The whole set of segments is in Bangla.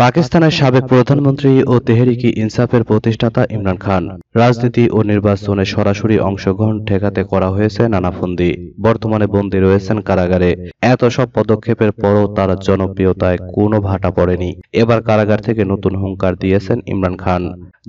পাকিস্তানের সাবেক প্রধানমন্ত্রী ও তেহরিকি ইনসাফের প্রতিষ্ঠাতা ইমরান খান রাজনীতি ও নির্বাচনে সরাসরি অংশগ্রহণ ঠেকাতে করা হয়েছে নানাফন্দি। বর্তমানে বন্দী রয়েছেন কারাগারে। এত সব পদক্ষেপের পরও তার জনপ্রিয়তায় কোনো ভাটা পড়েনি। এবার কারাগার থেকে নতুন হুঙ্কার দিয়েছেন ইমরান খান।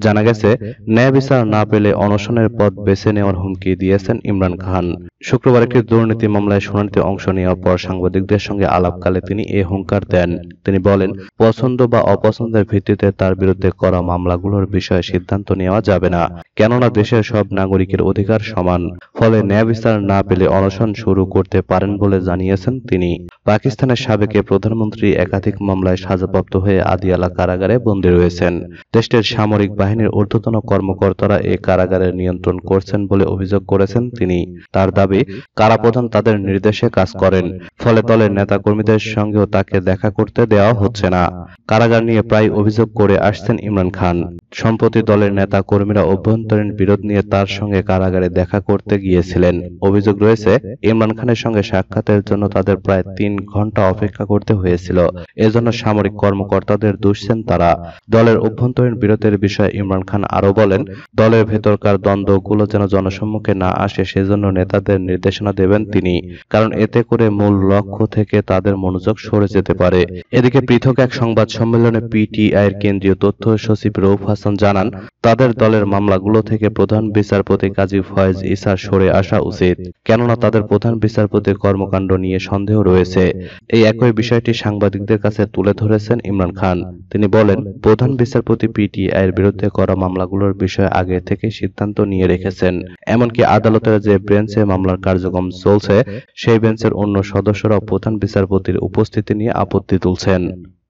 জানা গেছে, ন্যায় বিচার না পেলে অনশনের পথ বেছে নেওয়ার হুমকি দিয়েছেন ইমরান খান। শুক্রবার একটি দুর্নীতি মামলায় শুনানিতে অংশ নেওয়ার পর সাংবাদিকদের সঙ্গে আলাপকালে তিনি এ হুঙ্কার দেন। তিনি বলেন, পছন্দ বা অপছন্দের ভিত্তিতে তার বিরুদ্ধে করা মামলাগুলোর বিষয়ে সিদ্ধান্ত নেওয়া যাবে না, কেননা দেশের সব নাগরিকের অধিকার সমান। ফলে ন্যায় বিচার না পেলে অনশন শুরু করতে পারেন বলে জানিয়েছেন তিনি। পাকিস্তানের সাবেক প্রধানমন্ত্রী একাধিক মামলায় সাজাপ্রাপ্ত হয়ে আদিয়ালা কারাগারে বন্দী রয়েছেন। দেশটির সামরিক বাহিনীর ঊর্ধ্বতন কর্মকর্তারা এ কারাগারের নিয়ন্ত্রণ করছেন বলে অভিযোগ করেছেন তিনি। তার দাবি, কারাপ্রধান তাদের নির্দেশে কাজ করেন, ফলে দলের নেতাকর্মীদের সঙ্গেও তাকে দেখা করতে দেওয়া হচ্ছে না। কারাগার নিয়ে প্রায় অভিযোগ করে আসছেন ইমরান খান। সম্প্রতি দলের নেতা কর্মীরা অভ্যন্তরীণ বিরোধ নিয়ে তার সঙ্গে কারাগারে দেখা করতে গিয়েছিলেন। অভিযোগ রয়েছে, ইমরান খানের সঙ্গে সাক্ষাতের জন্য তাদের প্রায় ৩ ঘন্টা অপেক্ষা করতে হয়েছিল। এজন্য সামরিক কর্মকর্তাদের দুষছেন তারা। দলের অভ্যন্তরীণ বিরোধের বিষয়ে ইমরান খান আরও বলেন, দলের ভেতরকার দ্বন্দ্বগুলো যেন জনসম্মুখে না আসে সেজন্য নেতাদের নির্দেশনা দেবেন তিনি, কারণ এতে করে মূল লক্ষ্য থেকে তাদের মনোযোগ সরে যেতে পারে। এদিকে পৃথক এক সংবাদ সম্মেলনে পিটিআইয়ের কেন্দ্রীয় তথ্য সচিব রউফ হাসান জানান, তাদের দলের মামলাগুলো থেকে প্রধান বিচারপতি কাজী ফয়েজ ইসার সরে আসা উচিত, কেননা তাদের প্রধান বিচারপতির কর্মকাণ্ড নিয়ে সন্দেহ রয়েছে। এই একই বিষয়টি সাংবাদিকদের কাছে তুলে ধরেছেন ইমরান খান। তিনি বলেন, প্রধান বিচারপতি পিটিআইয়ের বিরুদ্ধে করা মামলাগুলোর বিষয়ে আগে থেকে সিদ্ধান্ত নিয়ে রেখেছেন। এমনকি আদালতের যে বেঞ্চে মামলার কার্যক্রম চলছে সেই বেঞ্চের অন্য সদস্যরাও প্রধান বিচারপতির উপস্থিতি নিয়ে আপত্তি তুলছেন।